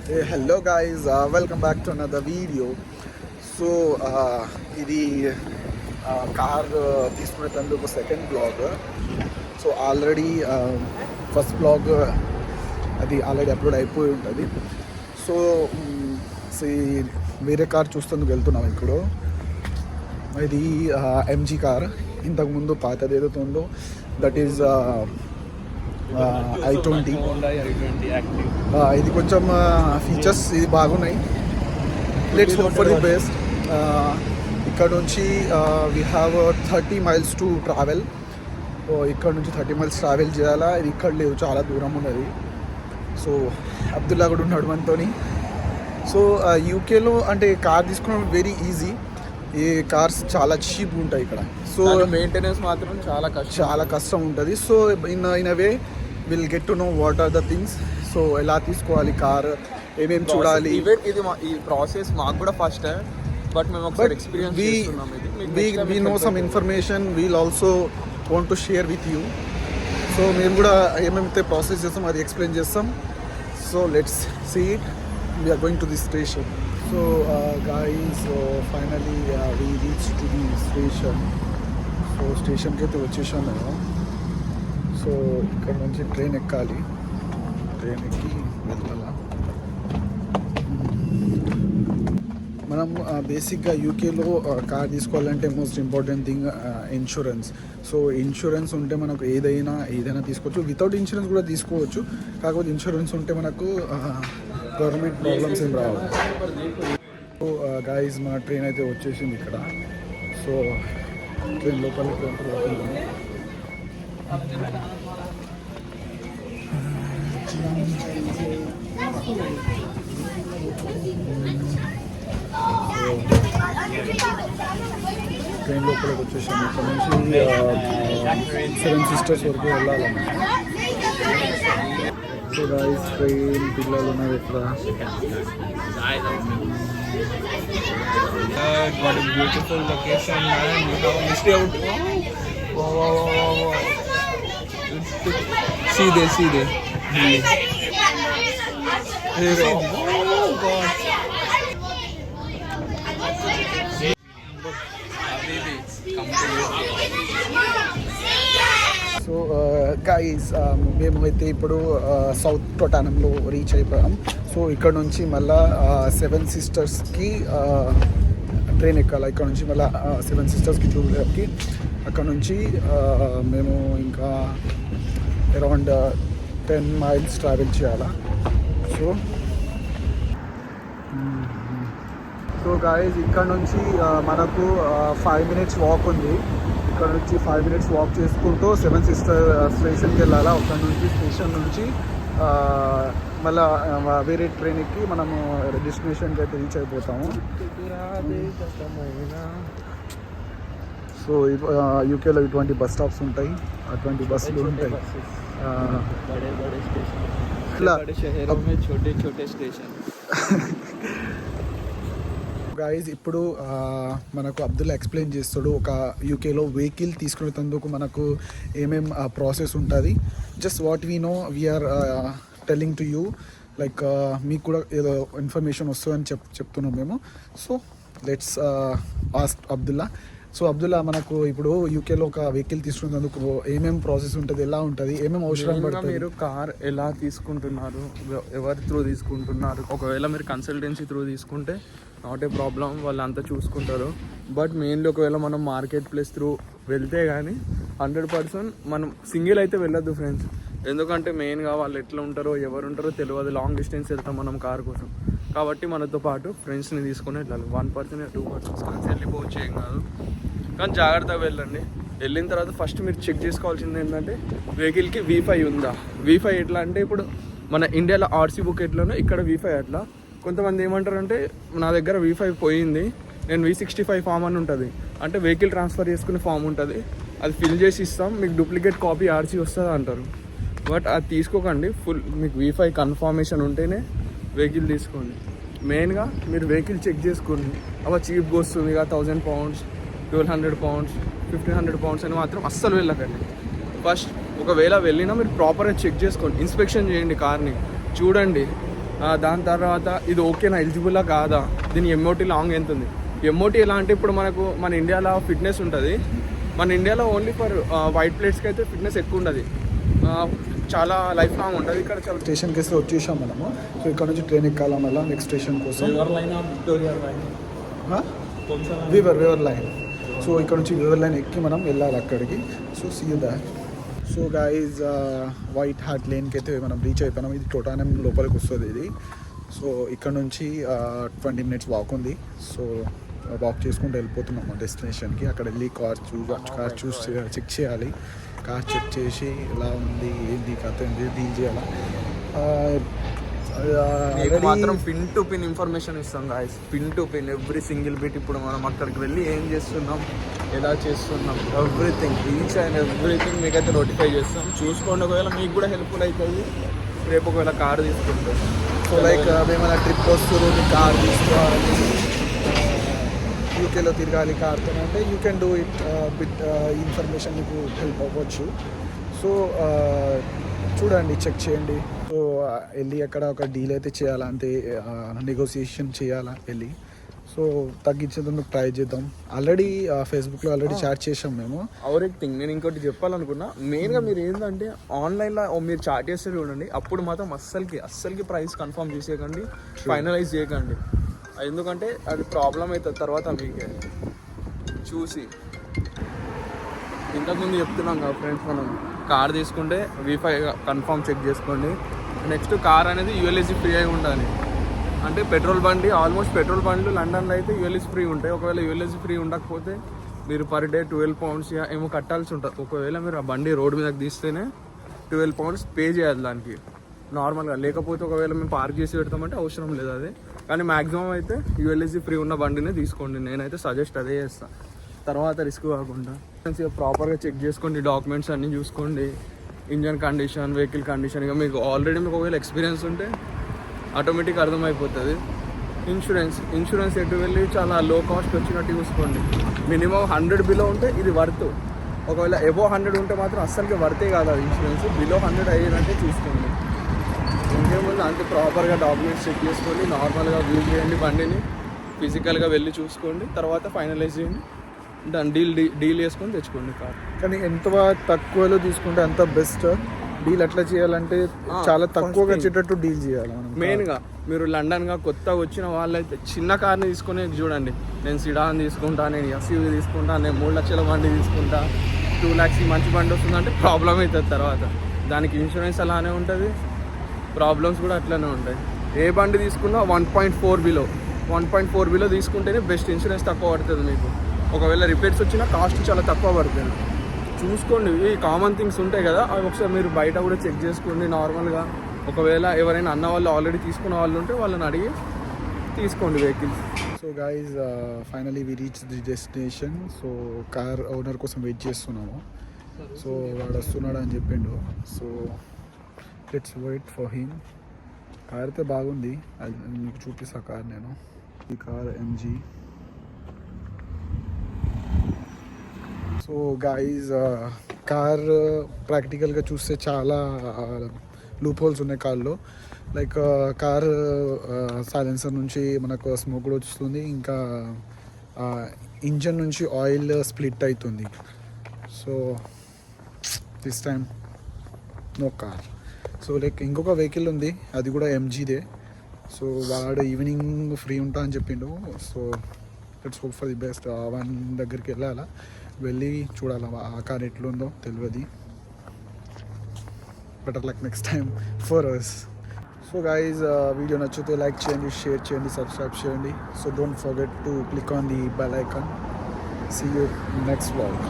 Hey, hello guys, welcome back to another video. So ఇది car తీసుకునేందుకు second blog. So already first blog అది already upload అయిపోయి ఉంటుంది. So వేరే car చూస్తేందుకు వెళ్తున్నాం ఇప్పుడు. ఇది ఎంజీ కార్. ఇంతకుముందు పాతది ఏదైతే ఉందో దట్ ఈజ్ i20. ఇది కొంచెం ఫీచర్స్ ఇది బాగున్నాయి. Let's hope for the best. ఇక్కడ నుంచి we have 30 miles to travel. ఇక్కడ నుంచి 30 miles ట్రావెల్ చేయాలా. ఇది ఇక్కడ లేదు, చాలా దూరం ఉన్నది. సో అబ్దుల్లా కూడా ఉన్నాడు మనతో. సో యూకేలో అంటే కార్ తీసుకోవడం వెరీ ఈజీ. ఈ కార్స్ చాలా చీప్ ఉంటాయి ఇక్కడ. సో మెయింటెనెన్స్ మాత్రం చాలా కష్టం ఉంటుంది. So in a way will get to know what are the things. So ఎలా తీసుకోవాలి కార్, ఏమేమి చూడాలి. ఇది ఈ ప్రాసెస్ మాకు కూడా ఫస్ట్ టైం, బట్ మేము ఒకసారి ఎక్స్పీరియన్స్ చేస్తున్నాం. ఇది we know some information we'll also want to share with you. So మేము కూడా ఏమేమైతే ప్రాసెస్ చేస్తాం అది ఎక్స్ప్లెయిన్ చేస్తాం. So let's see it. we are going to the station. So guys, finally we reached to the station. So స్టేషన్కి అయితే వచ్చేసాం నేను. సో ఇక్కడ నుంచి ట్రైన్ ఎక్కాలి. ట్రైన్ ఎక్కి వెళ్ళాలా. మనం బేసిక్గా యూకేలో కార్ తీసుకోవాలంటే most important thing insurance. So insurance ఉంటే మనకు ఏదైనా తీసుకోవచ్చు. వితౌట్ ఇన్సూరెన్స్ కూడా తీసుకోవచ్చు. కాకపోతే ఇన్సూరెన్స్ ఉంటే మనకు గవర్నమెంట్ ప్రాబ్లమ్స్ ఏం రావు. సో గాయస్ మా ట్రైన్ అయితే వచ్చేసింది ఇక్కడ. సో ట్రైన్ లోపలికి వెళ్తున్నాము. ట్రైన్ లోపలికి వచ్చేసాము. ఇక్కడ నుంచి 7 sisters వరకు వెళ్ళాలన్నమాట. సో గాయస్ ట్రైన్ పిల్లలు ఉన్నారు ఇక్కడ. What a beautiful location, man. You have missed out. Wow. See there. Oh God. So guys మేమైతే ఇప్పుడు సౌత్ టొటానంలో రీచ్ అయిపోయాం. సో ఇక్కడ నుంచి మళ్ళీ 7 sistersకి ట్రైన్ ఎక్కాలి. ఇక్కడ నుంచి మళ్ళీ 7 sistersకి చూడకి అక్కడ నుంచి మేము ఇంకా అరౌండ్ 10 miles ట్రావెల్ చేయాలా. సో గాయస్ ఇక్కడ నుంచి మనకు 5 minutes వాక్ ఉంది. ఇక్కడ నుంచి 5 minutes వాక్ చేసుకుంటూ 7 sisters స్టేషన్కి వెళ్ళాలా. అక్కడ నుంచి స్టేషన్ నుంచి మళ్ళీ వేరే ట్రైన్ ఎక్కి మనము డెస్టినేషన్కి అయితే రీచ్ అయిపోతాము. సో యూకేలో ఇటువంటి బస్ స్టాప్స్ ఉంటాయి, అటువంటి బస్సులు ఉంటాయి. छोटे స్టేషన్. గైజ్ ఇప్పుడు మనకు అబ్దుల్లా ఎక్స్ప్లెయిన్ చేస్తాడు ఒక యూకేలో వెహికల్ తీసుకునేందుకు మనకు ఏమేం ప్రాసెస్ ఉంటుంది. Just what we know we are telling to you. Like మీకు కూడా ఏదో ఇన్ఫర్మేషన్ వస్తుందని చెప్తున్నాం మేము. So let's ask Abdullah. So Abdullah, మనకు ఇప్పుడు యూకేలో ఒక వెహికల్ తీసుకునేందుకు ఏమేమి ప్రాసెస్ ఉంటుంది, ఎలా ఉంటుంది, ఏమేమి అవసరం పడుతుంది? మీరు కార్ ఎలా తీసుకుంటున్నారు, ఎవరి త్రూ తీసుకుంటున్నారు? ఒకవేళ మీరు కన్సల్టెన్సీ త్రూ తీసుకుంటే నాట్ ఏ ప్రాబ్లం, వాళ్ళు అంతా చూసుకుంటారు. బట్ మెయిన్లీ ఒకవేళ మనం మార్కెట్ ప్లేస్ త్రూ వెళ్తే కానీ 100% మనం సింగిల్ అయితే వెళ్ళొద్దు ఫ్రెండ్స్. ఎందుకంటే మెయిన్గా వాళ్ళు ఎట్లా ఉంటారో ఎవరు ఉంటారో తెలియదు. లాంగ్ డిస్టెన్స్ వెళ్తాం మనం కార్ కోసం. కాబట్టి మనతో పాటు ఫ్రెండ్స్ని తీసుకొని వెళ్ళాలి. 1% 2% కలిసి వెళ్ళిపోవచ్చు, ఏం కాదు. కానీ జాగ్రత్తగా వెళ్ళండి. వెళ్ళిన తర్వాత ఫస్ట్ మీరు చెక్ చేసుకోవాల్సింది ఏంటంటే వెహికల్కి V5 ఉందా. V5 ఎట్లా అంటే ఇప్పుడు మన ఇండియాలో ఆర్సీ బుక్ ఎట్లానో ఇక్కడ V5 అట్లా. కొంతమంది ఏమంటారంటే నా దగ్గర V5 పోయింది, నేను V65 ఫామ్ అని ఉంటుంది. అంటే వెహికల్ ట్రాన్స్ఫర్ చేసుకునే ఫామ్ ఉంటుంది, అది ఫిల్ చేసి ఇస్తాం, మీకు డూప్లికేట్ కాపీ ఆర్సీ వస్తుంది అంటారు. బట్ అది తీసుకోకండి. ఫుల్ మీకు V5 కన్ఫర్మేషన్ ఉంటేనే వెహికల్ తీసుకోండి. మెయిన్గా మీరు వెహికల్ చెక్ చేసుకోండి. అవ చీప్గా వస్తుంది ఇక £1000, £1200, £1500 అని మాత్రం అస్సలు వెళ్ళకండి. ఫస్ట్ ఒకవేళ వెళ్ళినా మీరు ప్రాపర్గా చెక్ చేసుకోండి, ఇన్స్పెక్షన్ చేయండి కార్ని, చూడండి దాని తర్వాత ఇది ఓకేనా, ఎలిజిబుల్లా కాదా, దీని ఎంఓటీ లాంగ్ ఎంత ఉంది. ఎంఓటీ ఎలా అంటే ఇప్పుడు మనకు మన ఇండియాలో ఫిట్నెస్ ఉంటుంది, మన ఇండియాలో ఓన్లీ ఫర్ వైట్ ప్లేట్స్కి అయితే ఫిట్నెస్ ఎక్కువ ఉండదు, చాలా లైఫ్ లాంగ్ ఉంటుంది. ఇక్కడ చాలా స్టేషన్కి వేస్తే వచ్చేసాం మనము. సో ఇక్కడ నుంచి ట్రైన్ ఎక్కాల మళ్ళీ నెక్స్ట్ స్టేషన్ కోసం. Weaver line. సో ఇక్కడ నుంచి వివర్ లైన్ ఎక్కి మనం వెళ్ళాలి అక్కడికి. సో సీ యూ దాట్. సో గైజ్ వైట్ హార్ట్ లేన్కి అయితే మనం రీచ్ అయిపోయినాం. ఇది టోటానం లోపలికి వస్తుంది ఇది. సో ఇక్కడ నుంచి 20 minutes వాక్ ఉంది. సో వాక్ చేసుకుంటూ వెళ్ళిపోతున్నాము డెస్టినేషన్కి. అక్కడ వెళ్ళి కార్ చూస్ చెక్ చేయాలి. కార్ చెక్ చేసి ఎలా ఉంది, ఏంది కథ, ఏంది డీల్ చేయాలి. మాత్రం పిన్ టు పిన్ ఇన్ఫర్మేషన్ ఇస్తాం guys, pin to pin every single bit. ఇప్పుడు మనం అక్కడికి వెళ్ళి ఏం చేస్తున్నాం, ఎలా చేస్తున్నాం, ఎవ్రీథింగ్, ఈచ్ అండ్ ఎవ్రీథింగ్ మీకైతే నోటిఫై చేస్తాం. చూసుకోండి, ఒకవేళ మీకు కూడా హెల్ప్ఫుల్ అవుతుంది రేపు ఒకవేళ కార్ తీసుకుంటాం. సో లైక్ ఏమైనా ట్రిప్ వస్తారు, మీ కార్ తీసుకోవాలి, యూకేలో తిరగాలి కార్తో అంటే you can do it. Bit information మీకు హెల్ప్ అవ్వచ్చు. సో చూడండి, చెక్ చేయండి. సో వెళ్ళి అక్కడ ఒక డీల్ అయితే చేయాలా, అంతే నెగోసియేషన్ చేయాలా వెళ్ళి. సో తగ్గించేందుకు ట్రై చేద్దాం. ఆల్రెడీ ఫేస్బుక్లో ఆల్రెడీ చాట్ చేసాం మేము. అవరెక్ థింగ్ నేను ఇంకోటి చెప్పాలనుకున్నా, మెయిన్గా మీరు ఏంటంటే ఆన్లైన్లో మీరు చాట్ చేస్తే చూడండి, అప్పుడు మాత్రం అస్సలకి ప్రైస్ కన్ఫర్మ్ చేసేయకండి, ఫైనలైజ్ చేయకండి. ఎందుకంటే అది ప్రాబ్లం అవుతుంది తర్వాత మీకే. చూసి ఇంతకుముందు చెప్తున్నాం కదా ఫ్రెండ్స్, మనం కార్ తీసుకుంటే V5 కన్ఫర్మ్ చెక్ చేసుకోండి. నెక్స్ట్ కార్ అనేది యూఎల్ఎస్సి ఫ్రీ అయి ఉండాలి. అంటే పెట్రోల్ బండి, ఆల్మోస్ట్ పెట్రోల్ బండ్లు లండన్లో అయితే యూఎల్ఎస్సి ఫ్రీ ఉంటాయి. ఒకవేళ యూఎల్ఎస్సి ఫ్రీ ఉండకపోతే మీరు పర్ డే 12 pounds ఏమో కట్టాల్సి ఉంటుంది. ఒకవేళ మీరు ఆ బండి రోడ్డు మీదకి తీస్తేనే 12 pounds పే చేయాలి దానికి నార్మల్గా. లేకపోతే ఒకవేళ మేము పార్క్ చేసి పెడతామంటే అవసరం లేదు అది. కానీ మ్యాక్సిమం అయితే యూఎల్ఎస్సి ఫ్రీ ఉన్న బండినే తీసుకోండి. నేనైతే సజెస్ట్ అదే చేస్తాను. తర్వాత రిస్క్ కాకుండా ప్రాపర్గా చెక్ చేసుకోండి, డాక్యుమెంట్స్ అన్నీ చూసుకోండి, ఇంజన్ కండిషన్, వెహికల్ కండిషన్. ఇక మీకు ఆల్రెడీ మీకు ఒకవేళ ఎక్స్పీరియన్స్ ఉంటే ఆటోమేటిక్ అర్థమైపోతుంది. ఇన్సూరెన్స్ ఎటు వెళ్ళి చాలా లో కాస్ట్ వచ్చినట్టు చూసుకోండి. మినిమం 100 బిలో ఉంటే ఇది వర్త్. ఒకవేళ ఎబో 100 ఉంటే మాత్రం అస్సలకి వర్తే కాదు అది ఇన్సూరెన్స్. బిలో 100 అయ్యేదంటే చూసుకోండి. ఇంకేముంది అంతే, ప్రాపర్గా డాక్యుమెంట్స్ చెక్ చేసుకోండి, నార్మల్గా వ్యూ చేయండి బండిని, ఫిజికల్గా వెళ్ళి చూసుకోండి, తర్వాత ఫైనలైజ్ చేయండి, దాన్ని డీల్ చేసుకొని తెచ్చుకోండి కార్. కానీ ఎంత తక్కువలో తీసుకుంటే అంత బెస్ట్. డీల్ ఎట్లా చేయాలంటే చాలా తక్కువగా వచ్చేటట్టు డీల్ చేయాలి మనం. మెయిన్గా మీరు లండన్గా కొత్తగా వచ్చిన వాళ్ళైతే చిన్న కార్ని తీసుకొని చూడండి. నేను సిడాన్ తీసుకుంటా, నేను ఎస్యూవీ తీసుకుంటా, నేను 3 లక్షల బండి తీసుకుంటా, 2 lakhs మంచి బండి వస్తుందంటే ప్రాబ్లం అవుతుంది తర్వాత. దానికి ఇన్సూరెన్స్ అలానే ఉంటుంది, ప్రాబ్లమ్స్ కూడా అట్లనే ఉంటాయి. ఏ బండి తీసుకున్నా 1.4 బిలో తీసుకుంటేనే బెస్ట్. ఇన్సూరెన్స్ తక్కువ పడుతుంది మీకు. ఒకవేళ రిపేర్స్ వచ్చినా కాస్ట్ చాలా తక్కువ పడుతుంది. చూసుకోండి, ఈ కామన్ థింగ్స్ ఉంటాయి కదా, అవి ఒకసారి మీరు బయట కూడా చెక్ చేసుకోండి నార్మల్గా. ఒకవేళ ఎవరైనా అన్న వాళ్ళు ఆల్రెడీ తీసుకున్న వాళ్ళు ఉంటే వాళ్ళని అడిగి తీసుకోండి vehicles. So guys finally we reach the destination. So car owner కోసం వెయిట్ చేస్తున్నాము. సో వాడు వస్తున్నాడు అని చెప్పిండు. So let's wait for him. Car అయితే బాగుంది, అది మీకు చూపిస్తా కార్. నేను ఈ car MG. So guys car ప్రాక్టికల్గా చూస్తే చాలా లూప్ హోల్స్ ఉన్నాయి కార్లో. లైక్ కార్ సైలెన్సర్ నుంచి మనకు స్మోక్ కూడా వస్తుంది, ఇంకా ఇంజన్ నుంచి ఆయిల్ స్ప్లిట్ అవుతుంది. So this time no car. So like ఇంకొక వెహికల్ ఉంది, అది కూడా MGదే. సో వాడు ఈవినింగ్ ఫ్రీ ఉంటా అని చెప్పిండు. So let's hope for the best. One దగ్గరికి వెళ్ళి చూడాలి ఆ కార్ ఎట్లుందో తెలియదు. Better luck next time for us. So guys video నచ్చితే లైక్ చేయండి, షేర్ చేయండి, సబ్స్క్రైబ్ చేయండి. So don't forget to click on the bell icon. See you next vlog.